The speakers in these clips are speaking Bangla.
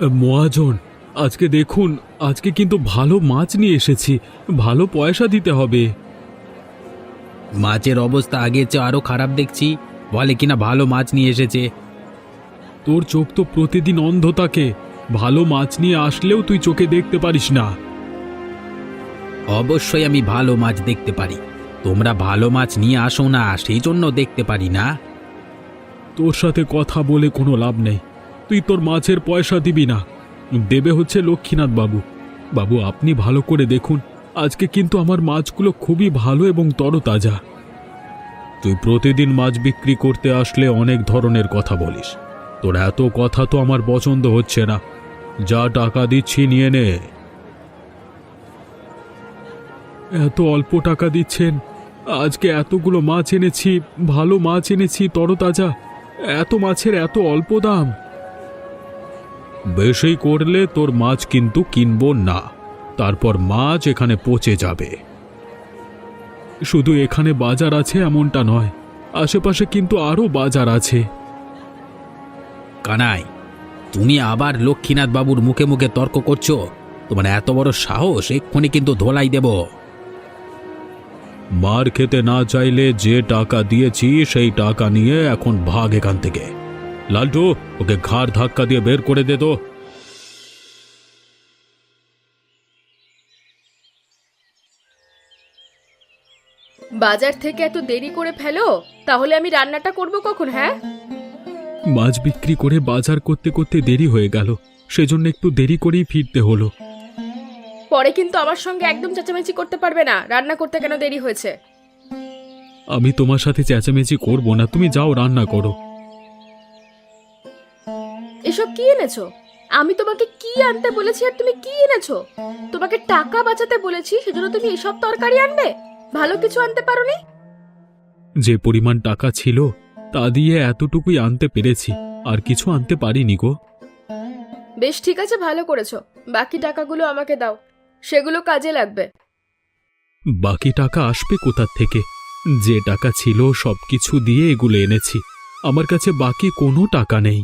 মহাজন, আজকে দেখুন, আজকে কিন্তু ভালো মাছ নিয়ে এসেছি। ভালো পয়সা দিতে হবে। মাছের অবস্থা আগের চেয়ে আরো খারাপ দেখছি। বলে কিনা ভালো মাছ নিয়ে এসেছে। তোর চোখ তো প্রতিদিন অন্ধ থাকে। ভালো মাছ নিয়ে আসলেও তুই চোখে দেখতে পারিস না। অবশ্যই আমি ভালো মাছ দেখতে পারি। তোমরা ভালো মাছ নিয়ে আসো না, সেই জন্য দেখতে পারি না। তোর সাথে কথা বলে কোনো লাভ নেই। তুই তোর মাছের পয়সা দিবি না, দেবে হচ্ছে লক্ষ্মীনাথ বাবু। বাবু, আপনি ভালো করে দেখুন, আজকে কিন্তু আমার মাছগুলো খুবই ভালো এবং তরতাজা। তুই প্রতিদিন মাছ বিক্রি করতে আসলে অনেক ধরনের কথা বলিস। তোর এত কথা তো আমার পছন্দ হচ্ছে না। যা টাকা দিচ্ছি নিয়ে নে। এত অল্প টাকা দিচ্ছেন? আজকে এতগুলো মাছ এনেছি, ভালো মাছ এনেছি, তরতাজা। এত মাছের এত অল্প দাম? বেশি করলে তোর মাছ কিন্তু কিনবো না। তারপর মাছ এখানে পচে যাবে। শুধু এখানে বাজার আছে এমনটা নয়, আশেপাশে কিন্তু আরো বাজার আছে। কানাই, তুমি আবার লক্ষ্মীনাথ বাবুর মুখে মুখে তর্ক করছো? তোমার এত বড় সাহস! এক্ষুনি কিন্তু ধোলাই দেব। মার খেতে না চাইলে যে টাকা দিয়েছি সেই টাকা নিয়ে এখন ভাগ এখান থেকে। লালটু, ওকে ঘাড় ধাক্কা দিয়ে বের করে দে তো। বাজার থেকে এত দেরি করে ফেলো, তাহলে আমি রান্নাটা করব কখন? হ্যাঁ, মাছ বিক্রি করে বাজার করতে করতে দেরি হয়ে গেল, সেজন্য একটু দেরি করেই ফিরতে হলো। পরে কিন্তু আমার সঙ্গে একদম চেঁচামেচি করতে পারবে না রান্না করতে কেন দেরি হয়েছে। আমি তোমার সাথে চেঁচামেচি করব না, তুমি যাও রান্না করো। এসব কি এনেছো? আমি তোমাকে কি আনতে বলেছি আর তুমি কি এনেছো? তোমাকে টাকা বাঁচাতে বলেছি, সেজন্য তুমি এসব তরকারি আনবে? ভালো কিছু আনতে পারোনি? যে পরিমাণ টাকা ছিল তা দিয়ে এতটুকুই আনতে পেরেছি, আর কিছু আনতে পারিনি গো। বেশ, ঠিক আছে, ভালো করেছো। বাকি টাকাগুলো আমাকে দাও, সেগুলো কাজে লাগবে। বাকি টাকা আসবে কোথার থেকে? যে টাকা ছিল সবকিছু দিয়ে এগুলো এনেছি। আমার কাছে বাকি কোনো টাকা নেই।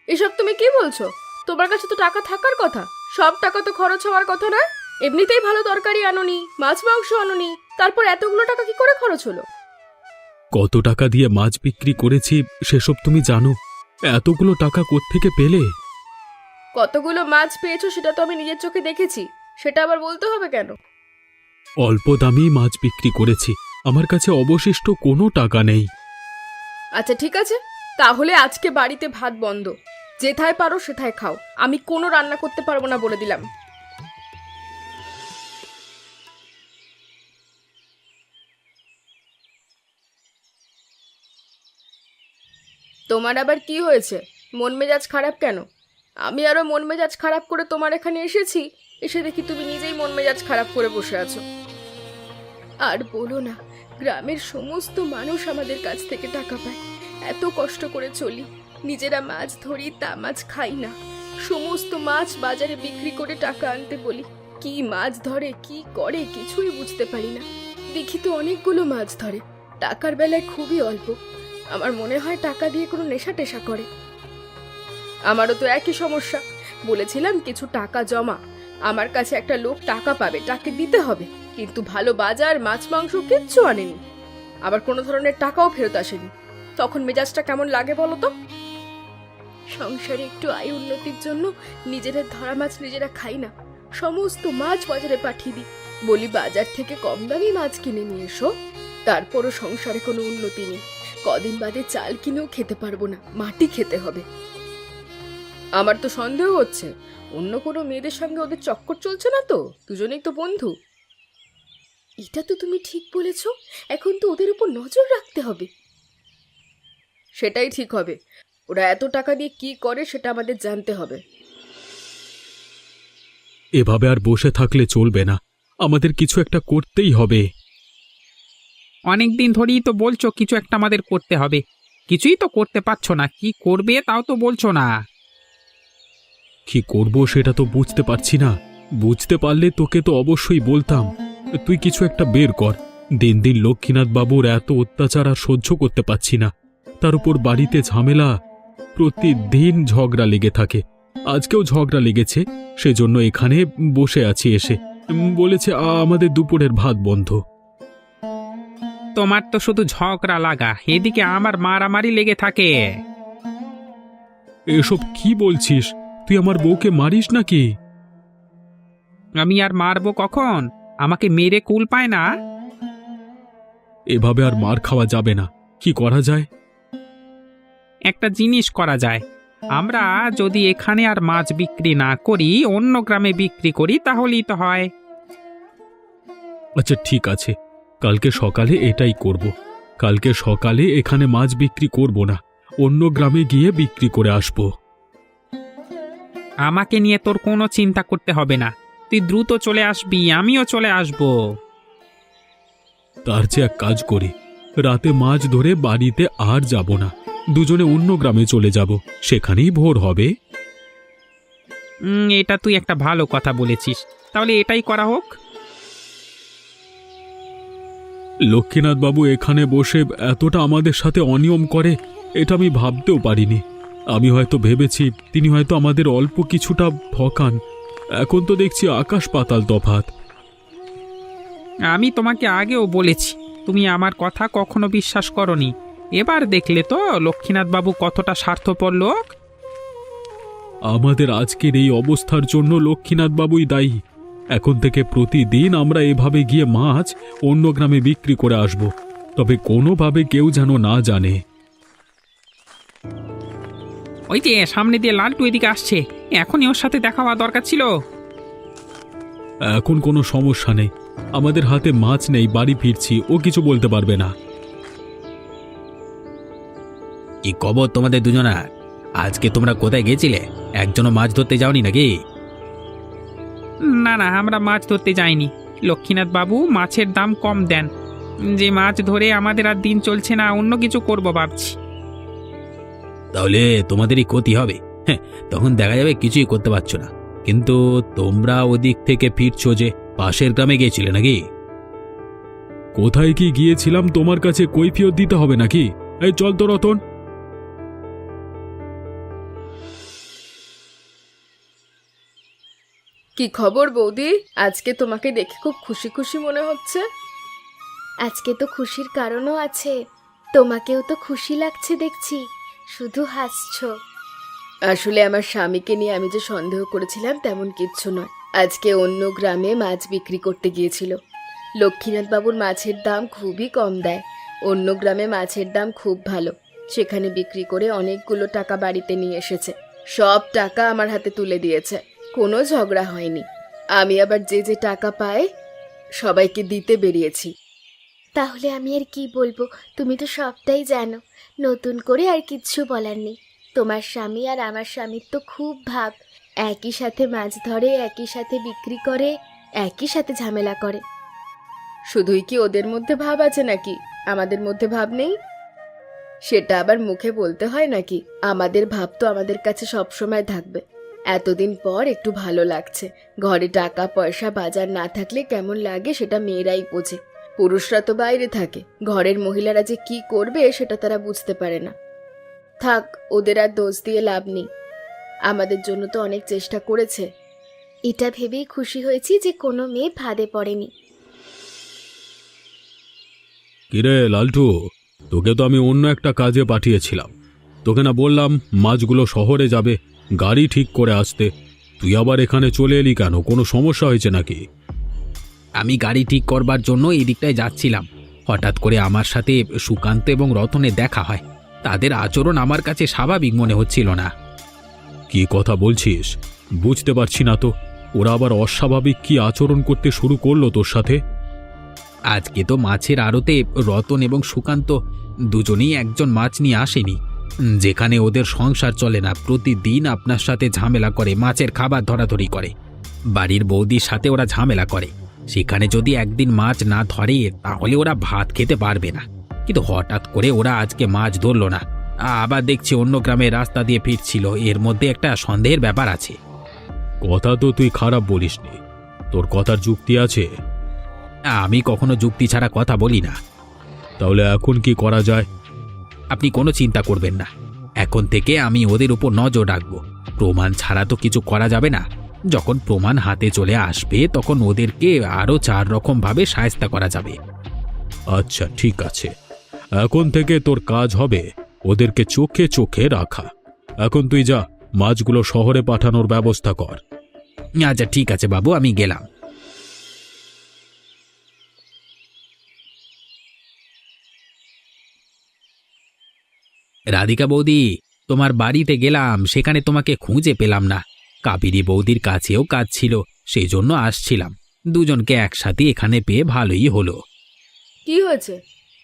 এসব তুমি কি বলছো? তোমার কাছে তো টাকা থাকার কথা। সব টাকা তো খরচ হওয়ার কথা না? এমনিতেই ভালো তরকারি আনোনি, মাছ মাংস আনোনি, তারপর এতগুলো টাকা কি করে খরচ হলো? কত টাকা দিয়ে মাছ বিক্রি করেছি সেসব তুমি জানো? এতগুলো টাকা কোত্থেকে পেলে? কতগুলো মাছ পেয়েছো সেটা তো আমি নিজের চোখে দেখেছি, সেটা আবার বলতে হবে কেন? অল্প দামেই মাছ বিক্রি করেছি, আমার কাছে অবশিষ্ট কোনো টাকা নেই। আচ্ছা ঠিক আছে, তাহলে আজকে বাড়িতে ভাত বন্ধ। যেথায় পারো সেথায় খাও, আমি কোনো রান্না করতে পারবো না বলে দিলাম। তোমার আবার কি হয়েছে? মন মেজাজ খারাপ কেন? আমি আরো মন মেজাজ খারাপ করে তোমার এখানে এসেছি, এসে দেখি তুমি নিজেই মন মেজাজ খারাপ করে বসে আছো। আর বলো না, গ্রামের সমস্ত মানুষ আমাদের কাছ থেকে টাকা পায়। এত কষ্ট করে চলি, নিজেরা মাছ ধরি, তা মাছ খাই না। সমস্ত মাছ বাজারে বিক্রি করে টাকা আনতে বলি, কি মাছ ধরে কি করে কিছুই বুঝতে পারি না। দেখি তো অনেকগুলো মাছ ধরে, টাকার বেলায় খুবই অল্প। আমার মনে হয় টাকা দিয়ে কোনো নেশা টেশা করে। আমারও তো একই সমস্যা। বলেছিলাম কিছু টাকা জমা, আমার কাছে একটা লোক টাকা পাবে, টাকা দিতে হবে, কিন্তু ভালো বাজার, মাছ মাংস কিচ্ছু আনেনি। আবার কোনো ধরনের টাকাও ফেরত আসেনি। তখন মেজাজটা কেমন লাগে বলো তো? সংসারে একটু আয় উন্নতির জন্য নিজেরা ধরা মাছ নিজেরা খাই না, সমস্ত মাছ বাজারে পাঠিয়ে দিই। বলি বাজার থেকে কম দামি মাছ কিনে নিয়ে এসো। তারপরও সংসারে কোনো উন্নতি নেই। কদিন বাদে চাল কিনেও খেতে পারবো না, মাটি খেতে হবে। আমার তো সন্দেহ হচ্ছে অন্য কোনো মেয়েদের সঙ্গে ওদের চক্কর চলছে না তো? দুজনেই তো বন্ধু। এটা তো তুমি ঠিক বলেছ, এখন তো ওদের উপর নজর রাখতে হবে। সেটাই ঠিক হবে। ওরা এত টাকা দিয়ে কি করে সেটা আমাদের জানতে হবে। এভাবে আর বসে থাকলে চলবে না, আমাদের কিছু একটা করতেই হবে। অনেকদিন ধরেই তো বলছো কিছু একটা আমাদের করতে হবে, কিছুই তো করতে পারছো না। কি করবে তাও তো বলছো না। কি করব সেটা তো বুঝতে পারছি না। বুঝতে পারলে তোকে তো অবশ্যই বলতাম। তুই কিছু একটা বের কর। দিন দিন লক্ষ্মীনাথ বাবুর এত অত্যাচার আর সহ্য করতে পারছি না। তার উপর বাড়িতে ঝামেলা, প্রতিদিন ঝগড়া লেগে থাকে। আজকেও ঝগড়া লেগেছে, সেজন্য এখানে বসে আছি এসে। বলেছে আমাদের দুপুরের ভাত বন্ধ। তোমার তো শুধু ঝগড়া লাগা, এদিকে আমার মারামারি লেগে থাকে। এসব কি বলছিস? তুই আমার বউকে মারিস নাকি? আমি আর মারবো কখন? আমাকে মেরে কুল পায় না। এভাবে আর মার খাওয়া যাবে না। কি করা যায়? একটা জিনিস করা যায়, আমরা যদি এখানে আর মাছ বিক্রি না করি, অন্য গ্রামে বিক্রি করি, তাহলেই তো হয়। আচ্ছা ঠিক আছে, কালকে সকালে এটাই করব। কালকে সকালে এখানে মাছ বিক্রি করব না, অন্য গ্রামে গিয়ে বিক্রি করে আসব। আমাকে নিয়ে তোর কোনো চিন্তা করতে হবে না, তুই দ্রুত চলে আসবি, আমিও চলে আসব। তার চেয়ে এক কাজ করি, রাতে মাছ ধরে বাড়িতে আর যাব না, দুজনে অন্য গ্রামে চলে যাব, সেখানেই ভোর হবে। এটা তুই একটা ভালো কথা বলেছিস, তাহলে এটাই করা হোক। লক্ষ্মীনাথ বাবু এখানে বসে এতটা আমাদের সাথে অনিয়ম করে, এটা আমি ভাবতেও পারিনি। আমি হয়তো ভেবেছি তিনি হয়তো আমাদের অল্প কিছুটা ঠকান, এখন তো দেখছি আকাশ পাতাল তফাৎ। আমি তোমাকে আগেও বলেছি, তুমি আমার কথা কখনো বিশ্বাস করনি। এবার দেখলে তো লক্ষ্মীনাথ বাবু কতটা স্বার্থপর লোক। আমাদের আজকের এই অবস্থার জন্য লক্ষ্মীনাথ বাবুই দায়ী। এখন থেকে প্রতিদিন আমরা এভাবে গিয়ে মাছ অন্য গ্রামে বিক্রি করে আসব, তবে কোনোভাবে কেউ যেন না জানে। ওই যে সামনে দিয়ে লালটু এদিকে আসছে, এখনই ওর সাথে দেখা হওয়া দরকার ছিল। এখন কোনো সমস্যা নেই, আমাদের হাতে মাছ নেই, বাড়ি ফিরছি, ও কিছু বলতে পারবে না। কি খবর তোমাদের দুজনার? আজকে তোমরা কোথায় গেছিলে? একজনও মাছ ধরতে যাওনি নাকি? না না, আমরা মাছ ধরতে যাইনি। লক্ষ্মীনাথ বাবু মাছের দাম কম দেন, যে মাছ ধরে আমাদের আর দিন চলছে না, অন্য কিছু করব ভাবছি। তাহলে তোমাদেরই ক্ষতি হবে। হ্যাঁ, তখন দেখা যাবে কিছুই করতে পারছো না। কিন্তু তোমরা ওদিক থেকে ফিরছো যে, পাশের গ্রামে গিয়েছিলে নাকি? কোথায় কি গিয়েছিলাম তোমার কাছে কৈফিয়ত দিতে হবে নাকি? এই চল তো রতন। কি খবর বৌদি? আজকে তোমাকে দেখে খুব খুশি খুশি মনে হচ্ছে। আজকে তো খুশির কারণও আছে, তোমাকেও তো খুশি লাগছে দেখছি, শুধু হাসছো। আসলে আমার স্বামীকে নিয়ে আমি যে সন্দেহ করেছিলাম তেমন কিচ্ছু নয়। আজকে অন্য গ্রামে মাছ বিক্রি করতে গিয়েছিল। লক্ষ্মীনাথ বাবুর মাছের দাম খুবই কম দেয়, অন্য গ্রামে মাছের দাম খুব ভালো। সেখানে বিক্রি করে অনেকগুলো টাকা বাড়িতে নিয়ে এসেছে, সব টাকা আমার হাতে তুলে দিয়েছে, কোনো ঝগড়া হয়নি। আমি আবার যে যে টাকা পাই সবাইকে দিতে বেরিয়েছি। তাহলে আমি আর কি বলবো, তুমি তো সবটাই জানো, নতুন করে আর কিচ্ছু বলার নেই। তোমার স্বামী আর আমার স্বামীর তো খুব ভাব, একই সাথে মাছ ধরে, একই সাথে বিক্রি করে, একই সাথে ঝামেলা করে। শুধুই কি ওদের মধ্যে ভাব আছে নাকি আমাদের মধ্যে ভাব নেই? সেটা আবার মুখে বলতে হয় নাকি? আমাদের ভাব তো আমাদের কাছে সবসময় থাকবে। এতদিন পর একটু ভালো লাগছে। ঘরে টাকা পয়সা বাজার না থাকলে কেমন লাগে সেটা মেয়েরাই বোঝে, পুরুষরা তো বাইরে থাকে। ঘরের মহিলারা যে কি করবে সেটা তারা বুঝতে পারে না। থাক, ওদের আর দোষ দিয়ে লাভ নেই, আমাদের জন্য তো অনেক চেষ্টা করেছে। এটা ভেবেই খুশি হয়েছি যে কোনো মেয়ে ফাঁদে পড়েনি। কিরে লালটু, তোকে তো আমি অন্য একটা কাজে পাঠিয়েছিলাম। তোকে না বললাম মাছগুলো শহরে যাবে, গাড়ি ঠিক করে আসতে? তুই আবার এখানে চলে এলি কেন? কোনো সমস্যা হয়েছে নাকি? আমি গাড়ি ঠিক করবার জন্য এই দিকটায় যাচ্ছিলাম, হঠাৎ করে আমার সাথে সুকান্ত এবং রতনের দেখা হয়। তাদের আচরণ আমার কাছে স্বাভাবিক মনে হচ্ছিল না। কি কথা বলছিস? বুঝতে পারছি না তো, ওরা আবার অস্বাভাবিক কি আচরণ করতে শুরু করলো তোর সাথে? আজকে তো মাছের আড়তে রতন এবং সুকান্ত দুজনেই একজন মাছ নিয়ে আসেনি। যেখানে ওদের সংসার চলে না, প্রতিদিন আপনার সাথে ঝামেলা করে, মাছের খাবার ধরাধরি করে, বাড়ির বৌদির সাথে ওরা ঝামেলা করে। সেখানে যদি একদিন মাছ না ধরে তাহলে ওরা ভাত খেতে পারবে না। কিন্তু হঠাৎ করে ওরা আজকে মাছ ধরলো না, আবার দেখছি অন্য গ্রামের রাস্তা দিয়ে ফিরছিল। এর মধ্যে একটা সন্দেহের ব্যাপার আছে। কথা তো তুই খারাপ বলিসনি, তোর কথার যুক্তি আছে। আমি কখনো যুক্তি ছাড়া কথা বলি না। তাহলে এখন কি করা যায়? আপনি কোনো চিন্তা করবেন না, এখন থেকে আমি ওদের উপর নজর রাখবো। প্রমাণ ছাড়া তো কিছু করা যাবে না। যখন প্রমাণ হাতে চলে আসবে তখন ওদেরকে আরও 4 রকম ভাবে শায়েস্তা করা যাবে। আচ্ছা ঠিক আছে, এখন থেকে তোর কাজ হবে ওদেরকে চোখে চোখে রাখা। এখন তুই যা, মাছগুলো শহরে পাঠানোর ব্যবস্থা কর। আচ্ছা ঠিক আছে বাবু, আমি গেলাম। রাধিকা বৌদি, তোমার বাড়িতে গেলাম, সেখানে তোমাকে খুঁজে পেলাম না। কাবেরী বৌদির কাছেও কাজ ছিল, সেই জন্য আসছিলাম। দুজনকে একসাথে এখানে পেয়ে ভালোই হলো। কি হয়েছে?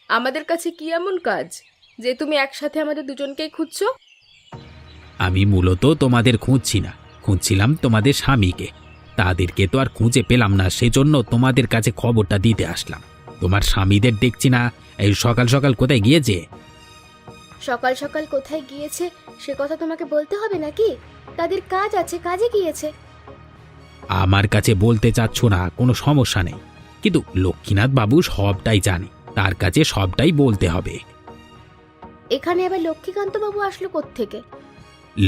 আমাদের কাছে কি এমন কাজ যে তুমি একসাথে আমাদের দুজনকেই খুঁজছো? আমি মূলত তোমাদের খুঁজছি না, খুঁজছিলাম তোমাদের স্বামীকে। তাদেরকে তো আর খুঁজে পেলাম না, সেজন্য তোমাদের কাছে খবরটা দিতে আসলাম। তোমার স্বামীদের দেখছি না, এই সকাল সকাল কোথায় গিয়েছে? সকাল সকাল কোথায় গিয়েছে সে কথা তোমাকে বলতে হবে নাকি? তাদের কাজ আছে, কাজে গিয়েছে। আমার কাছে বলতে চাচ্ছ না, কোনো সমস্যা নেই, কিন্তু লক্ষ্মীনাথ বাবু সবটাই জানে, তার কাছে সবটাই বলতে হবে। এখানে আবার লক্ষ্মীকান্ত বাবু আসলো কোত্থেকে?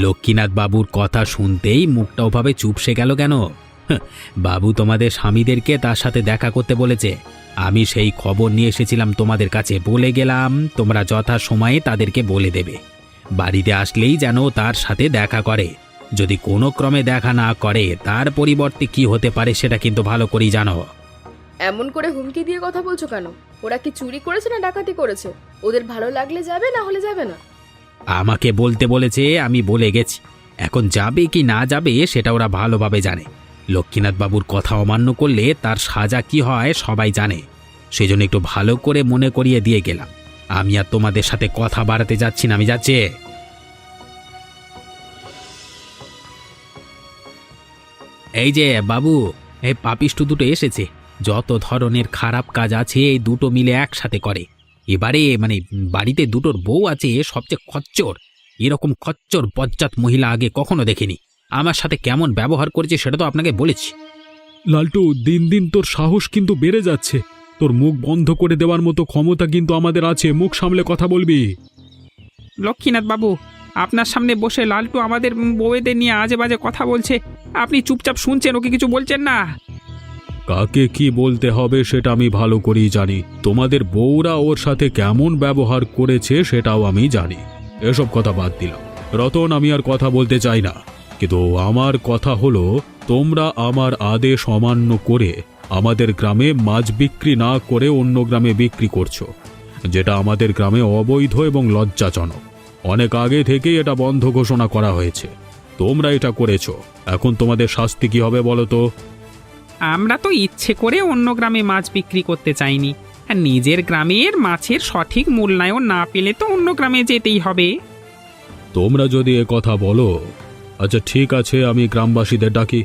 লক্ষ্মীনাথ বাবুর কথা শুনতেই মুখটা ওভাবে চুপসে গেল কেন? হাহ, বাবু তোমাদের স্বামীদেরকে তার সাথে দেখা করতে বলেছে। আমি সেই খবর নিয়ে এসেছিলাম তোমাদের কাছে, বলে গেলাম তোমরা যথা সময়ে তাদেরকে বলে দেবে। বাড়িতে আসলেই যেন তার সাথে দেখা করে। যদি কোনো ক্রমে দেখা না করে, তার পরিবর্তে কি হতে পারে সেটা কিন্তু ভালো করেই জানো। এমন করে হুমকি দিয়ে কথা বলছো কেন? ওরা কি চুরি করেছে না ডাকাতি করেছে? ওদের ভালো লাগলে যাবে, না হলে যাবে না। আমাকে বলতে বলেছে, আমি বলে গেছি। এখন যাবে কি না যাবে সেটা ওরা ভালোভাবে জানে। লক্ষ্মীনাথ বাবুর কথা অমান্য করলে তার সাজা কি হয় সবাই জানে। সেজন্য একটু ভালো করে মনে করিয়ে দিয়ে গেলাম। আমি আর তোমাদের সাথে কথা বাড়াতে যাচ্ছি না, আমি যাচ্ছি। এই যে বাবু, এই পাপিষ্ঠ দুটো এসেছে। যত ধরনের খারাপ কাজ আছে এই দুটো মিলে একসাথে করে। এবারে বাড়িতে দুটোর বউ আছে, সবচেয়ে খচ্চর। এরকম খচ্চর বজ্জাত মহিলা আগে কখনো দেখিনি। আমার সাথে কেমন ব্যবহার করেছে সেটা তো আপনাকে বলেছি। লালটু, দিন দিন তোর সাহস কিন্তু বেড়ে যাচ্ছে। তোর মুখ বন্ধ করে দেওয়ার মতো ক্ষমতা কিন্তু আমাদের আছে। মুখ সামলে কথা বলবি। লক্ষ্মীনাথ বাবু, আপনার সামনে বসে লালটু আমাদের বউয়েদের নিয়ে আজে বাজে কথা বলছে, আপনি চুপচাপ শুনছেন, ওকে কিছু বলছেন না। কাকে কি বলতে হবে সেটা আমি ভালো করেই জানি। তোমাদের বউরা ওর সাথে কেমন ব্যবহার করেছে সেটাও আমি জানি। এসব কথা বাদ দিলাম রতন, আমি আর কথা বলতে চাই না। কিন্তু আমার কথা হলো, তোমরা আমার আদেশ অমান্য করে আমাদের গ্রামে মাছ বিক্রি না করে অন্য গ্রামে বিক্রি করছো, যেটা আমাদের গ্রামে অবৈধ এবং লজ্জাজনক। অনেক আগে থেকেই এটা বন্ধ ঘোষণা করা হয়েছে। তোমরা এটা করেছো, এখন তোমাদের শাস্তি কি হবে বলো তো? আমরা তো ইচ্ছে করে অন্য গ্রামে মাছ বিক্রি করতে চাইনি, আর নিজের গ্রামের মাছের সঠিক মূল্যায়ন না পেলে তো অন্য গ্রামে যেতেই হবে। তোমরা যদি এ কথা বলো, আচ্ছা ঠিক আছে, আমি গ্রামবাসীদের ডাকি।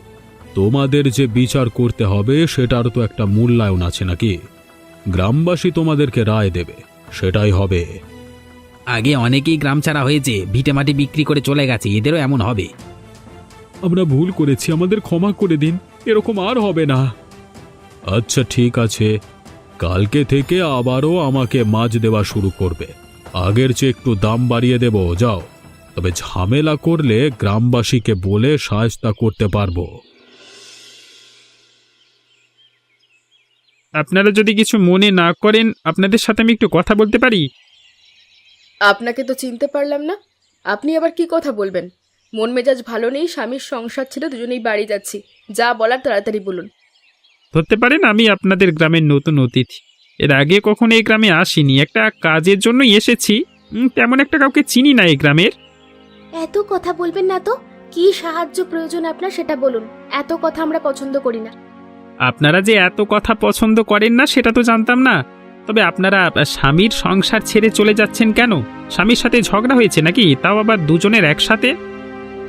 তোমাদের যে বিচার করতে হবে সেটার তো একটা মূল্যায়ন আছে নাকি? গ্রামবাসী তোমাদেরকে রায় দেবে, সেটাই হবে। আগে অনেকেই গ্রাম ছাড়া হয়েছে, ভিটে মাটি বিক্রি করে চলে গেছে, এদেরও এমন হবে। আমরা ভুল করেছি, আমাদের ক্ষমা করে দিন, এরকম আর হবে না। আচ্ছা ঠিক আছে, কালকে থেকে আবারও আমাকে মাছ দেওয়া শুরু করবে। আগের চেয়ে একটু দাম বাড়িয়ে দেব, যাও। তবে ঝামেলা করলে গ্রামবাসীকে বলে শায়েস্তা করতে পারবো। আপনারা যদি কিছু মনে না করেন, আপনাদের সাথে আমি একটু কথা বলতে পারি? আপনাকে তো চিনতে পারলাম না। আপনি আবার কি কথা বলবেন? মন মেজাজ ভালো নেই, স্বামীর সংসার ছেড়ে দুজনেই বাড়ি যাচ্ছি। যা বলার তাড়াতাড়ি বলুন। ধরতে পারেন আমি আপনাদের গ্রামের নতুন অতিথি। এর আগে কখনো এই গ্রামে আসিনি, একটা কাজের জন্যই এসেছি। তেমন একটা কাউকে চিনি না এই গ্রামের। এত কথা বলবেন না তো। কি সাহায্য প্রয়োজন আপনার সেটা বলুন। এত কথা আমরা পছন্দ করি না। আপনারা যে এত কথা পছন্দ করেন না সেটা তো জানতাম না। তবে আপনারা স্বামীর সংসার ছেড়ে চলে যাচ্ছেন কেন? স্বামীর সাথে ঝগড়া হয়েছে নাকি, তাও আবার দুজনের একসাথে?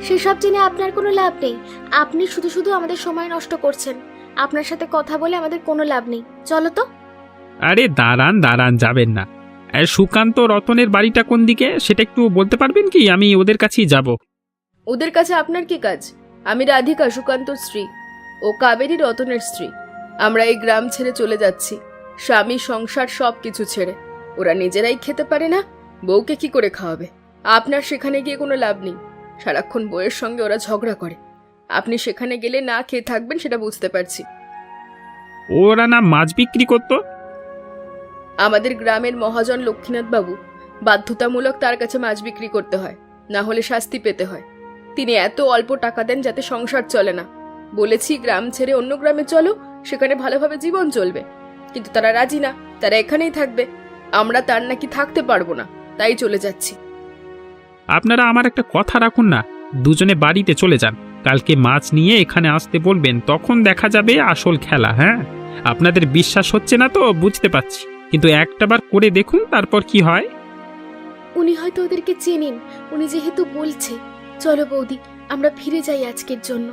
সেসব জেনে আপনার কোনো লাভ নেই। আপনি শুধু শুধু আমাদের সময় নষ্ট করছেন। আপনার সাথে কথা বলে আমাদের কোনো লাভ নেই। চলো তো। আরে দাঁড়ান দাঁড়ান, যাবেন না। সুকান্ত রতনের বাড়িটা কোন দিকে সেটা একটু বলতে পারবেন কি? আমি ওদের কাছেই যাব। ওদের কাছে আপনার কি কাজ? আমি রাধিকা, সুকান্তর স্ত্রী। ও কাবেরী, রতনের স্ত্রী। আমরা এই গ্রাম ছেড়ে চলে যাচ্ছি, স্বামী সংসার সব কিছু ছেড়ে। ওরা নিজেরাই খেতে পারে না, বউকে কি করে খাওয়াবে? আপনার সেখানে গিয়ে কোনো লাভ নেই। সারাক্ষণ বউয়ের সঙ্গে ওরা ঝগড়া করে। আপনি সেখানে গেলে না খেয়ে থাকবেন সেটা বুঝতে পারছি। ওরা না মাছ বিক্রি করতো? আমাদের গ্রামের মহাজন লক্ষ্মীনাথ বাবু বাধ্যতামূলক তার কাছে মাছ বিক্রি করতে হয়, না হলে শাস্তি পেতে হয়। তিনি এত অল্প টাকা দেন যাতে সংসার চলে না। বলেছি গ্রাম ছেড়ে অন্য গ্রামে চলো, সেখানে ভালোভাবে জীবন চলবে, কিন্তু তারা রাজি না, তারা এখানেই থাকবে। আমরা তার নাকি থাকতে পারবো না, তাই চলে যাচ্ছি। আপনারা আমার একটা কথা রাখুন না, দুজনে বাড়িতে চলে যান। কালকে মাছ নিয়ে এখানে আসতে বলবেন, তখন দেখা যাবে আসল খেলা। হ্যাঁ, আপনাদের বিশ্বাস হচ্ছে না তো বুঝতে পারছি, কিন্তু একটাবার করে দেখুন, তারপর কি হয়। উনি হয়তো ওদেরকে চেনেন, উনি যেহেতু বলছে। চলো বৌদি, আমরা ফিরে যাই আজকের জন্য।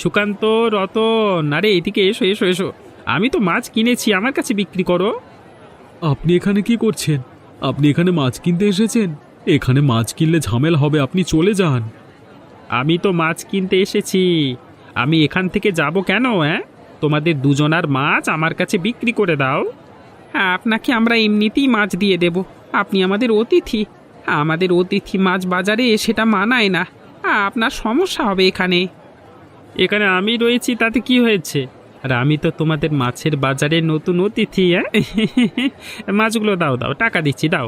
সুকান্ত, রতন, আরে এদিকে এসো এসো এসো। আমি তো মাছ কিনেছি, আমার কাছে বিক্রি করো। আপনি এখানে কি করছেন? আপনি এখানে মাছ কিনতে এসেছেন? এখানে মাছ কিনলে ঝামেলা হবে, আপনি চলে যান। আমি তো মাছ কিনতে এসেছি, আমি এখান থেকে যাব কেন? হ্যাঁ, তোমাদের দুজনার মাছ আমার কাছে বিক্রি করে দাও। হ্যাঁ, আপনাকে আমরা এমনিতেই মাছ দিয়ে দেব, আপনি আমাদের অতিথি। আমাদের অতিথি মাছ বাজারে সেটা মানায় না, আপনার সমস্যা হবে এখানে। এখানে আমি রয়েছি তাতে কি হয়েছে? আর আমি তো তোমাদের মাছের বাজারে নতুন অতিথি। হ্যাঁ, মাছগুলো দাও দাও, টাকা দিচ্ছি, দাও।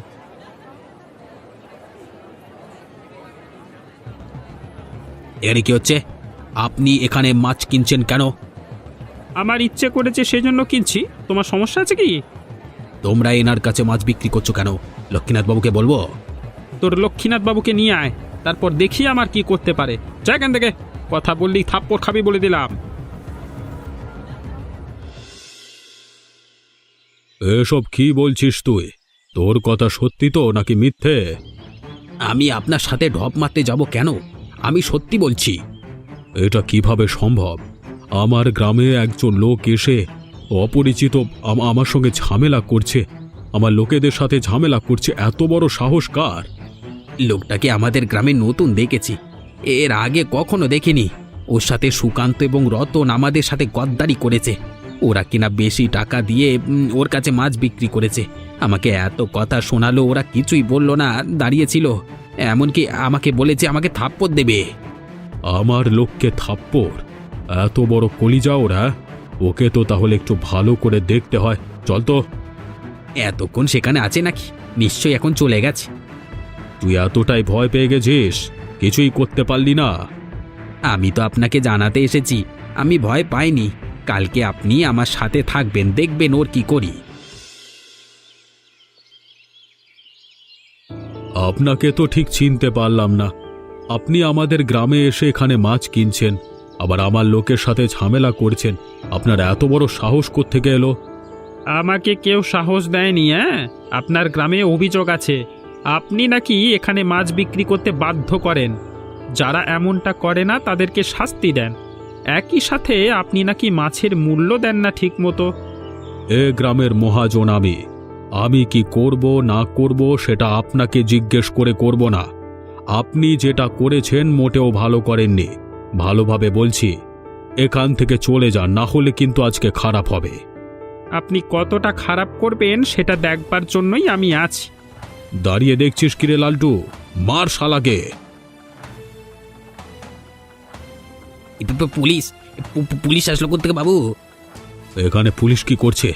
এর কি হচ্ছে? আপনি এখানে মাছ কিনছেন কেন? আমার ইচ্ছে করেছে সেজন্য কিনছি, তোমার সমস্যা আছে কি? তোমরা এনার কাছে মাছ বিক্রি করছো কেন? লক্ষ্মীনাথ বাবুকে বলবো? তোর লক্ষ্মীনাথ বাবুকে নিয়ে আয়, তারপর দেখি আমার কি করতে পারে। যা এখান থেকে, কথা বললি থাপ্পড় খাবি বলে দিলাম। এসব কি বলছিস তুই? তোর কথা সত্যি তো নাকি মিথ্যে? আমি আপনার সাথে ঢপ মারতে যাব কেন? আমি সত্যি বলছি। এটা কিভাবে সম্ভব? আমার গ্রামে একজন লোক এসে অপরিচিত আমার সঙ্গে ঝামেলা করছে, আমার লোকেদের সাথে ঝামেলা করছে, এত বড় সাহস কার? লোকটাকে আমাদের গ্রামে নতুন দেখেছি, এর আগে কখনো দেখিনি। ওর সাথে সুকান্ত এবং রতন আমাদের সাথে গদ্দারি করেছে। ওরা কিনা বেশি টাকা দিয়ে ওর কাছে মাছ বিক্রি করেছে। আমাকে এত কথা শোনালো, ওরা কিছুই বলল না, দাঁড়িয়েছিল। এমনকি আমাকে বলেছে আমাকে থাপ্পড় দেবে। আমার লোককে থাপ্পড়? এত বড় কলিজা ওরা? ওকে তো তাহলে একটু ভালো করে দেখতে হয়। চল তো। এতক্ষণ সেখানে আছে নাকি? নিশ্চয়ই এখন চলে গেছে। তুই এতটাই ভয় পেয়ে গেছিস, কিছুই করতে পারলি না? আমি তো আপনাকে জানাতে এসেছি, আমি ভয় পাইনি। কালকে আপনি আমার সাথে থাকবেন, দেখবেন ওর কি করি। আপনাকে তো ঠিক চিনতে পারলাম না। আপনি আমাদের গ্রামে এসে এখানে মাছ কিনছেন, আবার আমার লোকের সাথে ঝামেলা করছেন। আপনার এত বড় সাহস কোত্থেকে এলো? আমাকে কেউ সাহস দেয়নি। হ্যাঁ, আপনার গ্রামে অভিযোগ আছে আপনি নাকি এখানে মাছ বিক্রি করতে বাধ্য করেন। যারা এমনটা করে না তাদেরকে শাস্তি দেন। একই সাথে আপনি নাকি মাছের মূল্য দেন না ঠিক মতো। এ গ্রামের মহাজন আমি কি করব না করব সেটা আপনাকে জিজ্ঞেস করে করব না। আপনি যেটা করেছেন মোটেও ভালো করেননি। ভালোভাবে বলছি, এখান থেকে চলে যান, না হলে কিন্তু আজকে খারাপ হবে। আপনি কতটা খারাপ করবেন সেটা দেখবার জন্যই আমি আছি। দাঁড়িয়ে দেখছিস কিরে লালটু? মার শালাকে। পুলিশ পুলিশ আসলো কোত্থেকে বাবু? এখানে পুলিশ কি করছে?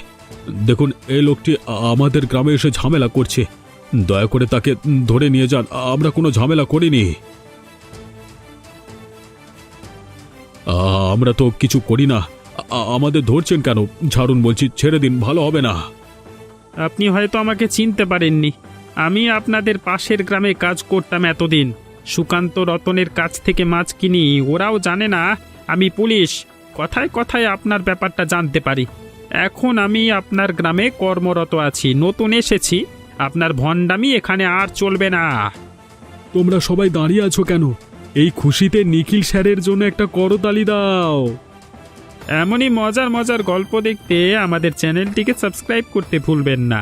দেখুন, এই লোকটি আমাদের গ্রামে এসে ঝামেলা করছে, দয়া করে তাকে ধরে নিয়ে যান। আমরা কোনো ঝামেলা করিনি। আমরা তো কিছু করি না, আমাদের ধরছেন কেন? ছাড়ুন বলছি, ছেড়ে দিন, ভালো হবে না। আপনি হয়তো আমাকে চিনতে পারেননি, আমি আপনাদের পাশের গ্রামে কাজ করতাম এতদিন। সুকান্ত রতনের কাছ থেকে মাছ কিনি, ওরাও জানে না আমি পুলিশ। কথায় কথায় আপনার ব্যাপারটা জানতে পারি। এখন আমি আপনার গ্রামে কর্মরত আছি, নতুন এসেছি। আপনার ভণ্ডামি এখানে আর চলবে না। তোমরা সবাই দাঁড়িয়ে আছো কেন? এই খুশিতে নিখিল স্যারের জন্য একটা করতালি দাও। এমনই মজার মজার গল্প দেখতে আমাদের চ্যানেলটিকে সাবস্ক্রাইব করতে ভুলবেন না।